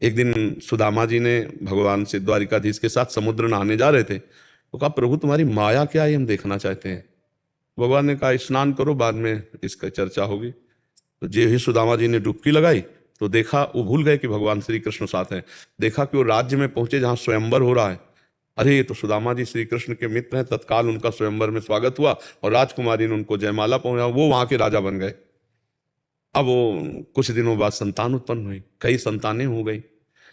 एक दिन सुदामा जी ने भगवान से द्वारिकाधीश के साथ समुद्र नहाने जा रहे थे, तो कहा प्रभु तुम्हारी माया क्या है, हम देखना चाहते हैं। भगवान ने कहा स्नान करो, बाद में इसका चर्चा होगी। तो जे ही सुदामा जी ने डुबकी लगाई तो देखा, वो भूल गए कि भगवान श्री कृष्ण साथ हैं। देखा कि वो राज्य में पहुंचे जहां स्वयंवर हो रहा है। अरे ये तो सुदामा जी श्री कृष्ण के मित्र हैं। तत्काल उनका स्वयंवर में स्वागत हुआ और राजकुमारी ने उनको जयमाला पहुंचा, वो वहां के राजा बन गए। अब वो कुछ दिनों बाद संतान उत्पन्न हुई, कई संतानें हो गई।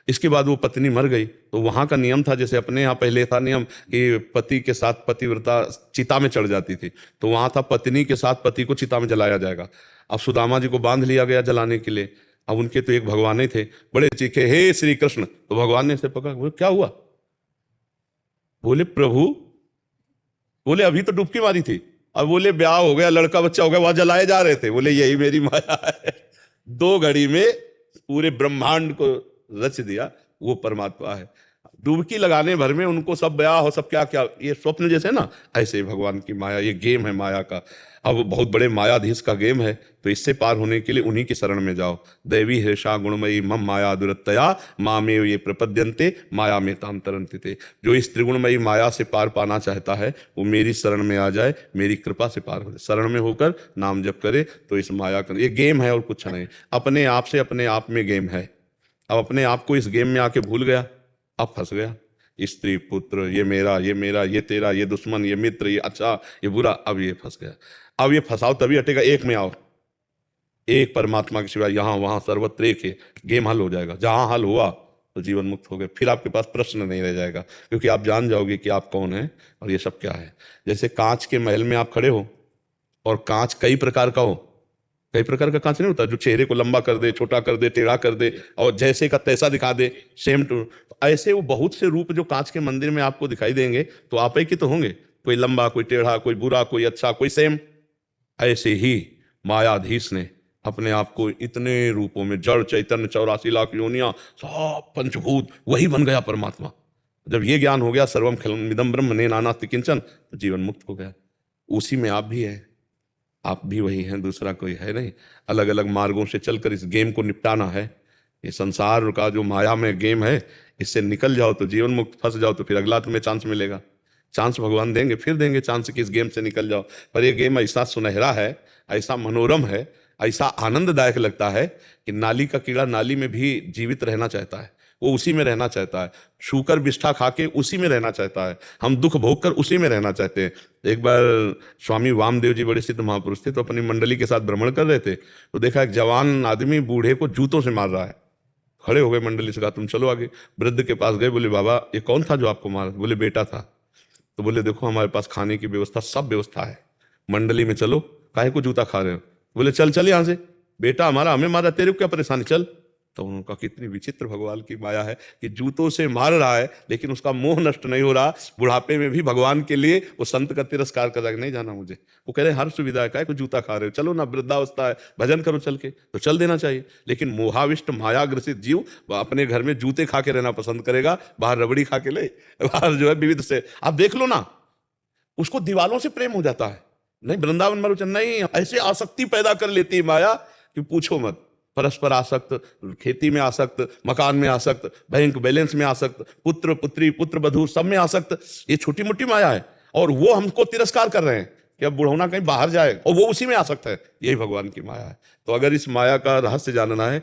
इसके बाद वो पत्नी मर गई, तो वहां का नियम था, जैसे अपने यहाँ पहले था नियम कि पति के साथ पतिव्रता चिता में चढ़ जाती थी, तो वहां था पत्नी के साथ पति को चिता में जलाया जाएगा। अब सुदामा जी को बांध लिया गया जलाने के लिए। अब उनके तो एक भगवान ही थे, बड़े चीखे हे श्री कृष्ण। तो भगवान ने इसे पकड़ा, बोले क्या हुआ? बोले प्रभु, बोले अभी तो डुबकी मारी थी। अब बोले ब्याह हो गया, लड़का बच्चा हो गया, वहां जलाए जा रहे थे। बोले यही मेरी माया है। 2 घड़ी में पूरे ब्रह्मांड को रच दिया, वो परमात्मा है। डुबकी लगाने भर में उनको सब ब्याह हो, सब क्या क्या, ये स्वप्न जैसे ना, ऐसे ही भगवान की माया, ये गेम है माया का। अब बहुत बड़े मायाधीश का गेम है, तो इससे पार होने के लिए उन्हीं की शरण में जाओ। दैवी हृषा गुणमयी मम माया दुरत्तया मामेव ये प्रपद्यन्ते माया में ताम तरन्ति ते। जो इस त्रिगुणमयी माया से पार पाना चाहता है वो मेरी शरण में आ जाए, मेरी कृपा से पार हो जाए। शरण में होकर नाम जप करे तो इस माया का ये गेम है और कुछ नहीं। अपने आप से अपने आप में गेम है। अब अपने आप को इस गेम में आके भूल गया, अब फंस गया। स्त्री पुत्र, ये मेरा, ये मेरा, ये तेरा, ये दुश्मन, ये मित्र, ये अच्छा, ये बुरा, अब ये फंस गया। अब ये फंसाओ तभी हटेगा, एक में आओ। एक परमात्मा के सिवा यहाँ वहां सर्वत्र एक है, गेम हल हो जाएगा। जहां हल हुआ तो जीवन मुक्त हो गए, फिर आपके पास प्रश्न नहीं रह जाएगा, क्योंकि आप जान जाओगे कि आप कौन है और ये सब क्या है। जैसे कांच के महल में आप खड़े हो और कांच कई प्रकार का हो, कई प्रकार का कांच नहीं होता जो चेहरे को लंबा कर दे, छोटा कर दे, टेढ़ा कर दे और जैसे का तैसा दिखा दे, सेम टू। ऐसे वो बहुत से रूप जो कांच के मंदिर में आपको दिखाई देंगे, तो आप ही के तो होंगे, कोई लंबा, कोई टेढ़ा, कोई बुरा, कोई अच्छा, कोई सेम। ऐसे ही मायाधीश ने अपने आप को इतने रूपों में, जड़ चैतन्य 84 लाख योनियां, सब पंचभूत, वही बन गया परमात्मा। जब ये ज्ञान हो गया सर्वम खलमिदं ब्रह्म ने नानास्ति किंचन, तो जीवन मुक्त हो गया। उसी में आप भी हैं, आप भी वही हैं, दूसरा कोई है नहीं। अलग अलग मार्गों से चलकर इस गेम को निपटाना है। ये संसार का जो माया में गेम है, इससे निकल जाओ तो जीवन मुक्त, फंस जाओ तो फिर अगला तुम्हें चांस मिलेगा। चांस भगवान देंगे, फिर देंगे चांस कि इस गेम से निकल जाओ। पर ये गेम ऐसा सुनहरा है, ऐसा मनोरम है, ऐसा आनंददायक लगता है कि नाली का कीड़ा नाली में भी जीवित रहना चाहता है, वो उसी में रहना चाहता है। शूकर बिष्ठा खा के उसी में रहना चाहता है, हम दुख भोग कर उसी में रहना चाहते हैं। एक बार स्वामी वामदेव जी बड़े सिद्ध महापुरुष थे, तो अपनी मंडली के साथ भ्रमण कर रहे थे, तो देखा एक जवान आदमी बूढ़े को जूतों से मार रहा है। खड़े हो गए मंडली से, कहा तुम चलो आगे। वृद्ध के पास गए, बोले बाबा ये कौन था जो आपको मारा? बोले बेटा था। तो बोले देखो हमारे पास खाने की व्यवस्था, सब व्यवस्था है, मंडली में चलो, काहे को जूता खा रहे हो? बोले चल चल यहाँ से, बेटा हमारा हमें मारा, तेरे को क्या परेशानी, चल। तो उनका कितनी विचित्र भगवान की माया है कि जूतों से मार रहा है लेकिन उसका मोह नष्ट नहीं हो रहा। बुढ़ापे में भी भगवान के लिए वो संत का तिरस्कार कर रहा है, नहीं जाना मुझे। वो कह रहे हर सुविधा है, काहे को जूता खा रहे हो, चलो ना, वृद्धावस्था है, भजन करो चल के, तो चल देना चाहिए। लेकिन मोहाविष्ट मायाग्रसित जीव वह अपने घर में जूते खा के रहना पसंद करेगा, बाहर रबड़ी खा के ले, बाहर जो है विविध से। आप देख लो ना, उसको दीवालों से प्रेम हो जाता है। नहीं वृंदावन मरुचन नहीं, ऐसे आसक्ति पैदा कर लेती है माया कि पूछो मत। परस्पर आसक्त, खेती में आसक्त, मकान में आसक्त, बैंक बैलेंस में आसक्त, पुत्र पुत्री, पुत्र वधू, सब में आसक्त। ये छोटी मोटी माया है और वो हमको तिरस्कार कर रहे हैं कि अब बुढ़ौना कहीं बाहर जाए, और वो उसी में आसक्त है। यही भगवान की माया है। तो अगर इस माया का रहस्य जानना है